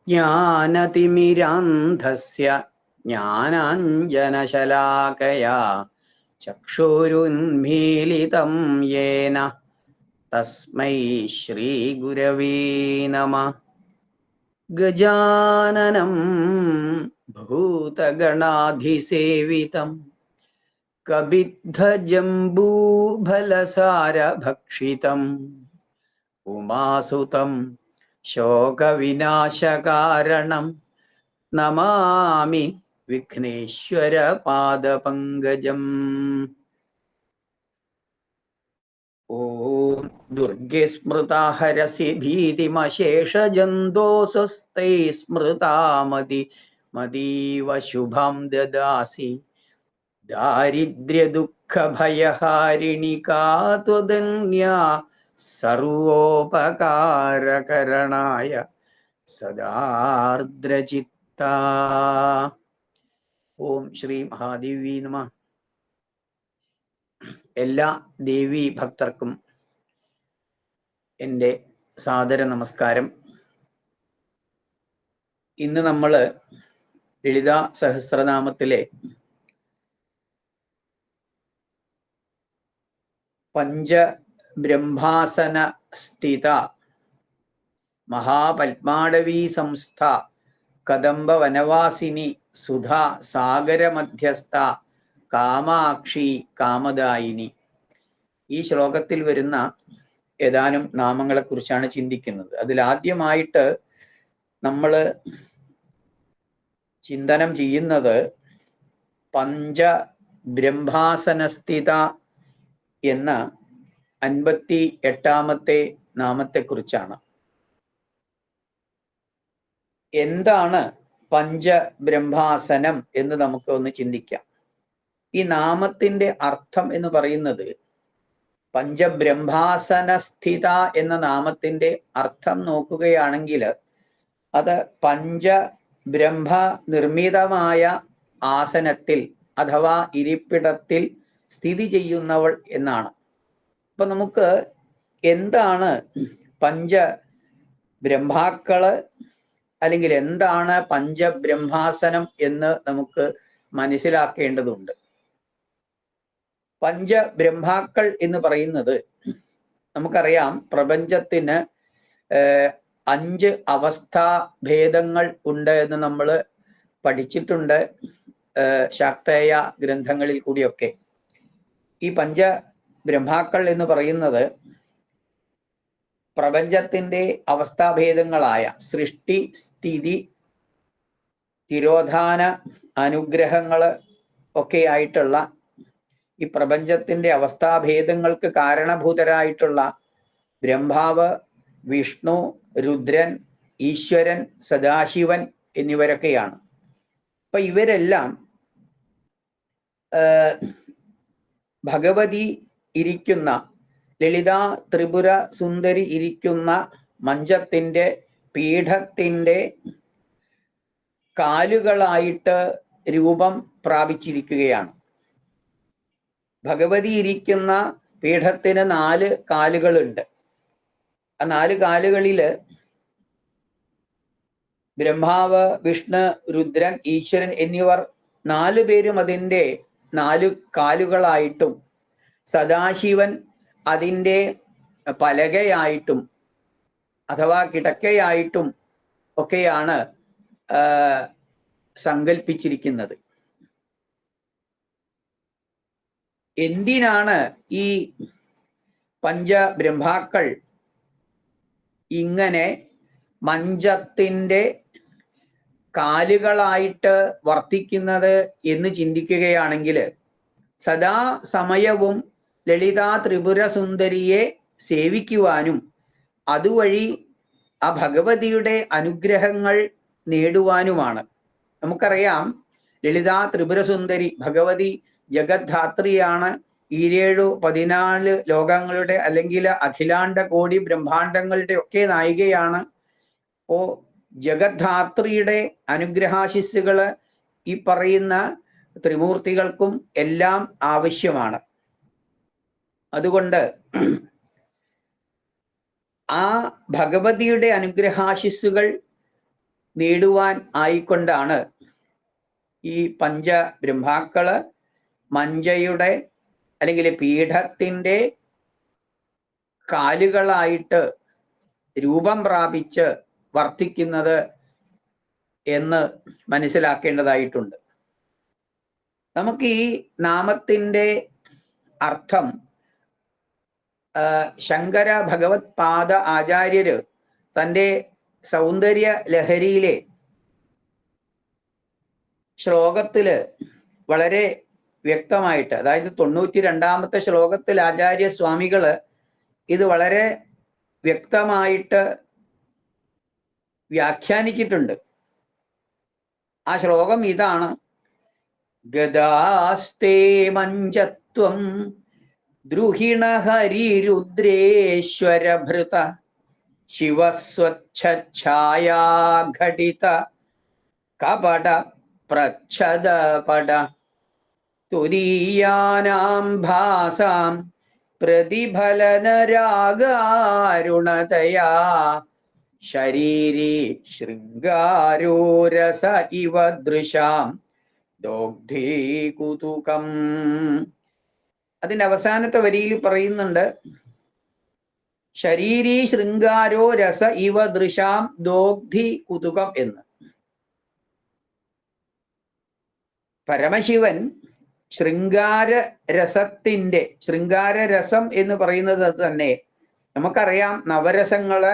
ജ്ഞാനതിമിരാന്ധസ്യ ജ്ഞാനാഞ്ജനശലാകയാ ചക്ഷുരുന്മീലിതം യേന തസ്മൈ ശ്രീഗുരവേ നമഃ. ഗജാനനം ഭൂതഗണാധിസേവിതം കപിദ്ധജംബൂഫലസാരഭക്ഷിതം ഉമാസുതം ശോകവിനാശകാരണം നമാമി വിഘ്നേശ്വര പാദപങ്കജം. ഓം ദുർഗേ സ്മൃതാ ഹരസി ഭീതിമശേഷജന്തോസ്തൈ സ്മൃതാമതി മതീവ ശുഭം ദദാസി ദാരിദ്ര്യദുഃഖഭയഹാരിണി കാത്വദന്യാ സർവോപകാരകരണായ സദാർദ്രചിത്താ. ഓം ശ്രീ മഹാദേവി നമഃ. എല്ലാ ദേവീ ഭക്തർക്കും എൻ്റെ സാദര നമസ്കാരം. ഇന്ന് നമ്മൾ ലളിതാ സഹസ്രനാമത്തിലെ പഞ്ചബ്രഹ്മാസന സ്ഥിത മഹാപത്മാടവീ സംസ്ഥ കദംബ വനവാസിനി സുധാ സാഗരമധ്യസ്ഥ കാമാക്ഷി കാമദായിനി, ഈ ശ്ലോകത്തിൽ വരുന്ന ഏതാനും നാമങ്ങളെ കുറിച്ചാണ് ചിന്തിക്കുന്നത്. അതിലാദ്യമായിട്ട് നമ്മൾ ചിന്തനം ചെയ്യുന്നത് പഞ്ചബ്രഹ്മാസനസ്ഥിത എന്ന 58-ാമത്തെ നാമത്തെക്കുറിച്ചാണ്. എന്താണ് പഞ്ചബ്രഹ്മാസനം എന്ന് നമുക്ക് ഒന്ന് ചിന്തിക്കാം. ഈ നാമത്തിന്റെ അർത്ഥം എന്ന് പറയുന്നത്, പഞ്ചബ്രഹ്മാസനസ്ഥിത എന്ന നാമത്തിന്റെ അർത്ഥം നോക്കുകയാണെങ്കിൽ അത് പഞ്ചബ്രഹ്മ നിർമ്മിതമായ ആസനത്തിൽ അഥവാ ഇരിപ്പിടത്തിൽ സ്ഥിതി ചെയ്യുന്നവൾ എന്നാണ്. അപ്പൊ നമുക്ക് എന്താണ് പഞ്ചബ്രഹ്മാക്കള് അല്ലെങ്കിൽ എന്താണ് പഞ്ചബ്രഹ്മാസനം എന്ന് നമുക്ക് മനസ്സിലാക്കേണ്ടതുണ്ട്. പഞ്ചബ്രഹ്മാക്കൾ എന്ന് പറയുന്നത്, നമുക്കറിയാം പ്രപഞ്ചത്തിന് 5 അവസ്ഥാഭേദങ്ങൾ ഉണ്ട് എന്ന് നമ്മൾ പഠിച്ചിട്ടുണ്ട് ശാക്തേയ ഗ്രന്ഥങ്ങളിൽ കൂടിയൊക്കെ. ഈ പഞ്ചബ്രഹ്മാക്കൾ എന്ന് പറയുന്നത് പ്രപഞ്ചത്തിന്റെ അവസ്ഥാഭേദങ്ങളായ സൃഷ്ടി, സ്ഥിതി, തിരോധാന, അനുഗ്രഹങ്ങള് ഒക്കെ ആയിട്ടുള്ള ഈ പ്രപഞ്ചത്തിന്റെ അവസ്ഥാഭേദങ്ങൾക്ക് കാരണഭൂതരായിട്ടുള്ള ബ്രഹ്മാവ്, വിഷ്ണു, രുദ്രൻ, ഈശ്വരൻ, സദാശിവൻ എന്നിവരൊക്കെയാണ്. അപ്പൊ ഇവരെല്ലാം ഭഗവതി ഇരിക്കുന്ന, ലളിതാ ത്രിപുര സുന്ദരി ഇരിക്കുന്ന മഞ്ചത്തിന്റെ പീഠത്തിന്റെ കാലുകളായിട്ട് രൂപം പ്രാപിച്ചിരിക്കുകയാണ്. ഭഗവതി ഇരിക്കുന്ന പീഠത്തിന് 4 കാലുകളുണ്ട്. ആ 4 കാലുകളില് ബ്രഹ്മാവ്, വിഷ്ണു, രുദ്രൻ, ഈശ്വരൻ എന്നിവർ 4 പേരും അതിൻ്റെ 4 കാലുകളായിട്ടും സദാശിവൻ അതിൻ്റെ പലകയായിട്ടും അഥവാ കിടക്കയായിട്ടും ഒക്കെയാണ് സങ്കല്പിച്ചിരിക്കുന്നത്. എന്തിനാണ് ഈ പഞ്ചബ്രഹ്മാക്കൾ ഇങ്ങനെ മഞ്ചത്തിന്റെ കാലുകളായിട്ട് വർത്തിക്കുന്നത് എന്ന് ചിന്തിക്കുകയാണെങ്കിൽ, സദാ സമയവും ലളിതാ ത്രിപുര സുന്ദരിയെ സേവിക്കുവാനും അതുവഴി ആ ഭഗവതിയുടെ അനുഗ്രഹങ്ങൾ നേടുവാനുമാണ്. നമുക്കറിയാം ലളിതാ ത്രിപുര സുന്ദരി ഭഗവതി ജഗദ്ധാത്രിയാണ്. 14 ലോകങ്ങളുടെ അല്ലെങ്കിൽ അഖിലാണ്ട കോടി ബ്രഹ്മാണ്ടങ്ങളുടെ ഒക്കെ നായികയാണ്. അപ്പോ ജഗദ്ധാത്രിയുടെ അനുഗ്രഹാശിസ്സുകള് ഈ പറയുന്ന ത്രിമൂർത്തികൾക്കും എല്ലാം ആവശ്യമാണ്. അതുകൊണ്ട് ആ ഭഗവതിയുടെ അനുഗ്രഹാശിസ്സുകൾ നേടുവാൻ ആയിക്കൊണ്ടാണ് ഈ പഞ്ചബ്രഹ്മാക്കള് മഞ്ചയുടെ അല്ലെങ്കിൽ പീഠത്തിന്റെ കാലുകളായിട്ട് രൂപം പ്രാപിച്ച് വർത്തിക്കുന്നത് എന്ന് മനസ്സിലാക്കേണ്ടതായിട്ടുണ്ട്. നമുക്ക് ഈ നാമത്തിന്റെ അർത്ഥം ശങ്കര ഭഗവത് പാദ ആചാര്യര് തൻ്റെ സൗന്ദര്യ ലഹരിയിലെ ശ്ലോകത്തില് വളരെ വ്യക്തമായിട്ട്, അതായത് 92-ാമത്തെ ശ്ലോകത്തിൽ ആചാര്യ സ്വാമികള് ഇത് വളരെ വ്യക്തമായിട്ട് വ്യാഖ്യാനിച്ചിട്ടുണ്ട്. ആ ശ്ലോകം ഇതാണ്: ഗദാസ്തേ മഞ്ചത്വം ദ്രുഹിണ ഹരിരുദ്രേശ്വരഭൃത ശിവസ്വച്ഛായാഘടിത കപട പ്രച്ഛദപട തുരീയാനാം ഭാസാം പ്രതിഫലനരാഗാരുണതയാ ശരീരി ശൃംഗാരോരസ ഇവ ദൃശാം ദോഗ്ധീ കുതുകം. അതിന്റെ അവസാനത്തെ വരിയിൽ പറയുന്നുണ്ട് ശരീരീ ശൃംഗാരോ രസ ഇവ ദൃശാം ദോഗ്ധി കുതുകം എന്ന്. പരമശിവൻ ശൃംഗാരരസം എന്ന് പറയുന്നത് തന്നെ നമുക്കറിയാം. നവരസങ്ങള്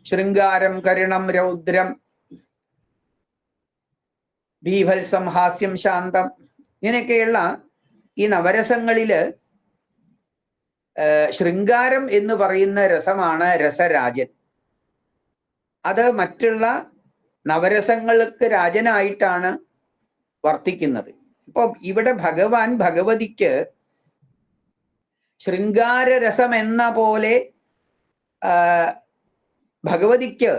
ശൃംഗാരം, കരുണം, രൗദ്രം, ബീഭത്സം, ഹാസ്യം, ശാന്തം, ഇങ്ങനെയൊക്കെയുള്ള ഈ നവരസങ്ങളില് ശൃംഗാരം എന്ന് പറയുന്ന രസമാണ് രസരാജൻ. അത് മറ്റുള്ള നവരസങ്ങൾക്ക് രാജനായിട്ടാണ് വർത്തിക്കുന്നത്. ഇപ്പൊ ഇവിടെ ഭഗവാൻ ഭഗവതിക്ക് ശൃംഗാരരസം എന്ന പോലെ ഭഗവതിക്ക്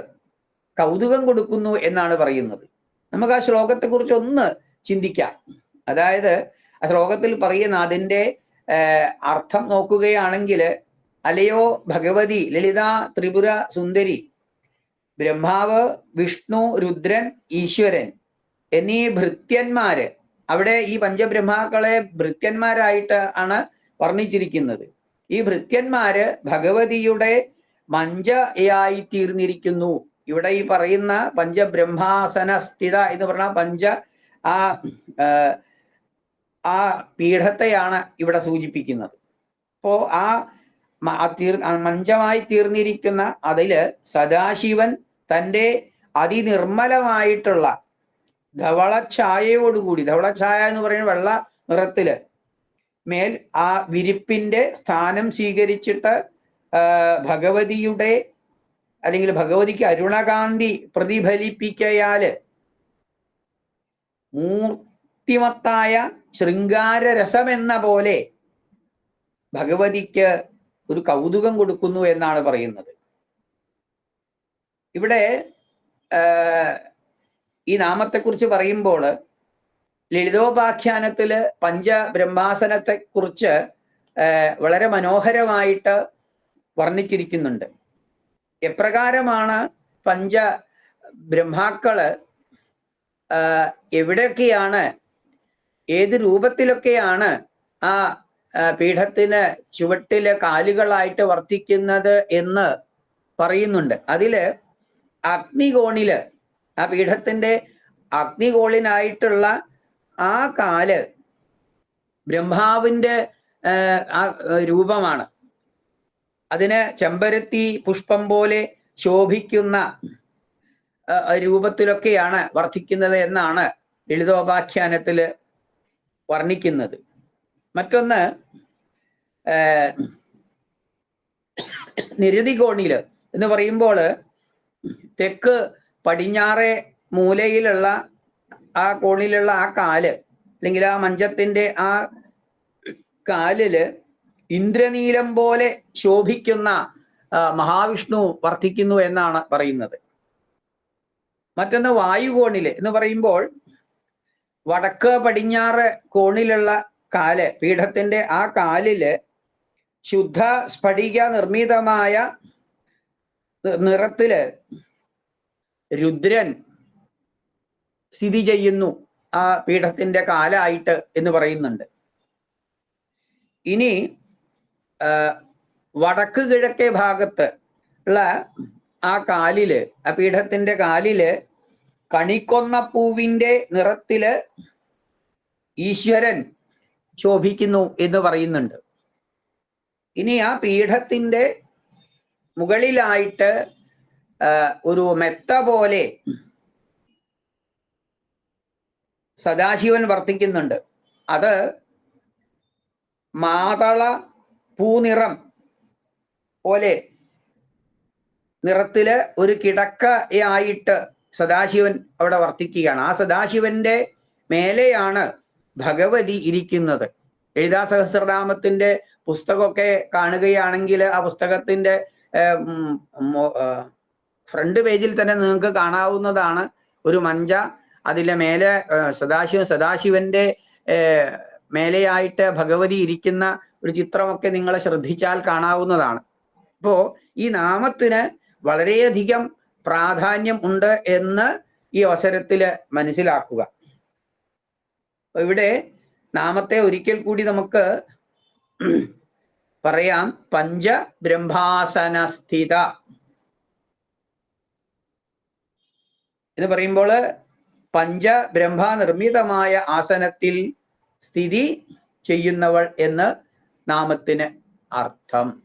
കൗതുകം കൊടുക്കുന്നു എന്നാണ് പറയുന്നത്. നമുക്ക് ആ ശ്ലോകത്തെ കുറിച്ച് ഒന്ന് ചിന്തിക്കാം. അതായത് ആ ശ്ലോകത്തിൽ പറയുന്ന അതിൻ്റെ അർത്ഥം നോക്കുകയാണെങ്കിൽ, അലയോ ഭഗവതി ലളിത ത്രിപുര സുന്ദരി, ബ്രഹ്മാവ്, വിഷ്ണു, രുദ്രൻ, ഈശ്വരൻ എന്നീ ഭൃത്യന്മാര്, അവിടെ ഈ പഞ്ചബ്രഹ്മാക്കളെ ഭൃത്യന്മാരായിട്ട് ആണ് വർണ്ണിച്ചിരിക്കുന്നത്. ഈ ഭൃത്യന്മാര് ഭഗവതിയുടെ മഞ്ചയായി തീർന്നിരിക്കുന്നു. ഇവിടെ ഈ പറയുന്ന പഞ്ചബ്രഹ്മാസന സ്ഥിത എന്ന് പറഞ്ഞ ആ പീഠത്തെയാണ് ഇവിടെ സൂചിപ്പിക്കുന്നത്. അപ്പോ ആ മഞ്ചമായി തീർന്നിരിക്കുന്ന അതില് സദാശിവൻ തൻ്റെ അതിനിർമ്മലമായിട്ടുള്ള ധവളഛായയോടുകൂടി, ധവളഛായ എന്ന് പറയുന്ന വെള്ള നിറത്തില് മേൽ ആ വിരിപ്പിന്റെ സ്ഥാനം സ്വീകരിച്ചിട്ട് ഭഗവതിയുടെ അല്ലെങ്കിൽ ഭഗവതിക്ക് അരുണകാന്തി പ്രതിഫലിപ്പിക്കയാല് മൂർത്തിമത്തായ ശൃംഗാരരസം എന്ന പോലെ ഭഗവതിക്ക് ഒരു കൗതുകം കൊടുക്കുന്നു എന്നാണ് പറയുന്നത്. ഇവിടെ ഈ നാമത്തെക്കുറിച്ച് പറയുമ്പോൾ ലളിതോപാഖ്യാനത്തില് പഞ്ചബ്രഹ്മാസനത്തെ കുറിച്ച് വളരെ മനോഹരമായിട്ട് വർണ്ണിച്ചിരിക്കുന്നുണ്ട്. എപ്രകാരമാണ് പഞ്ചബ്രഹ്മാക്കള് എവിടെയൊക്കെയാണ്, ഏത് രൂപത്തിലൊക്കെയാണ് ആ പീഠത്തിന് ചുവട്ടില് കാലുകളായിട്ട് വർത്തിക്കുന്നത് എന്ന് പറയുന്നുണ്ട്. അതില് അഗ്നികോണില്, ആ പീഠത്തിന്റെ അഗ്നികോണിനായിട്ടുള്ള ആ കാല് ബ്രഹ്മാവിന്റെ ആ രൂപമാണ്. അതിന് ചെമ്പരത്തി പുഷ്പം പോലെ ശോഭിക്കുന്ന രൂപത്തിലൊക്കെയാണ് വർദ്ധിക്കുന്നത് എന്നാണ് ലളിതോപാഖ്യാനത്തില് വർണ്ണിക്കുന്നത്. മറ്റൊന്ന് നിരതികോണില് എന്ന് പറയുമ്പോൾ തെക്ക് പടിഞ്ഞാറേ മൂലയിലുള്ള ആ കോണിലുള്ള ആ കാല് അല്ലെങ്കിൽ ആ മഞ്ചത്തിന്റെ ആ കാലില് ഇന്ദ്രനീലം പോലെ ശോഭിക്കുന്ന മഹാവിഷ്ണു വർദ്ധിക്കുന്നു എന്നാണ് പറയുന്നത്. മറ്റൊന്ന് വായുകോണില് എന്ന് പറയുമ്പോൾ വടക്ക് പടിഞ്ഞാറ് കോണിലുള്ള കാല്, പീഠത്തിന്റെ ആ കാലില് ശുദ്ധ സ്ഫടിക നിർമ്മിതമായ നിറത്തില് രുദ്രൻ സ്ഥിതി ചെയ്യുന്നു ആ പീഠത്തിന്റെ കാലായിട്ട് എന്ന് പറയുന്നുണ്ട്. ഇനി വടക്ക് കിഴക്കേ ഭാഗത്ത് ഉള്ള ആ കാലില്, ആ പീഠത്തിന്റെ കാലില് കണിക്കൊന്ന പൂവിന്റെ നിറത്തില് ഈശ്വരൻ ശോഭിക്കുന്നു എന്ന് പറയുന്നുണ്ട്. ഇനി ആ പീഠത്തിന്റെ മുകളിലായിട്ട് ഒരു മെത്ത പോലെ സദാശിവൻ വർത്തിക്കുന്നുണ്ട്. അത് മാതള പൂനിറം പോലെ നിറത്തില് ഒരു കിടക്കയായിട്ട് സദാശിവൻ അവിടെ വർത്തിക്കുകയാണ്. ആ സദാശിവന്റെ മേലെയാണ് ഭഗവതി ഇരിക്കുന്നത്. ലളിതാ സഹസ്രനാമത്തിന്റെ പുസ്തകമൊക്കെ കാണുകയാണെങ്കിൽ ആ പുസ്തകത്തിന്റെ ഫ്രണ്ട് പേജിൽ തന്നെ നിങ്ങൾക്ക് കാണാവുന്നതാണ് ഒരു മഞ്ച. അതിലെ മേലെ സദാശിവന്റെ മേലെയായിട്ട് ഭഗവതി ഇരിക്കുന്ന ഒരു ചിത്രമൊക്കെ നിങ്ങൾ ശ്രദ്ധിച്ചാൽ കാണാവുന്നതാണ്. അപ്പോ ഈ നാമത്തിന് വളരെയധികം പ്രാധാന്യം ഉണ്ട് എന്ന് ഈ അവസരത്തിൽ മനസ്സിലാക്കുക. ഇവിടെ നാമത്തെ ഒരിക്കൽ കൂടി നമുക്ക് പറയാം. പഞ്ചബ്രഹ്മാസനസ്ഥിത എന്ന് പറയുമ്പോൾ പഞ്ചബ്രഹ്മ നിർമ്മിതമായ ആസനത്തിൽ സ്ഥിതി ചെയ്യുന്നവൾ എന്ന് നാമത്തിന് അർത്ഥം.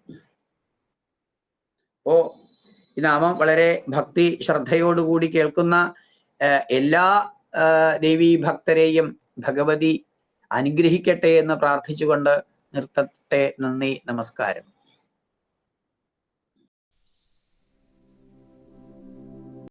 ഓ, ഈ നാമം വളരെ ഭക്തി ശ്രദ്ധയോടുകൂടി കേൾക്കുന്ന എല്ലാ ദേവീ ഭക്തരെയും ഭഗവതി അനുഗ്രഹിക്കട്ടെ എന്ന് പ്രാർത്ഥിച്ചുകൊണ്ട് നിർത്തട്ടെ. നന്ദി, നമസ്കാരം.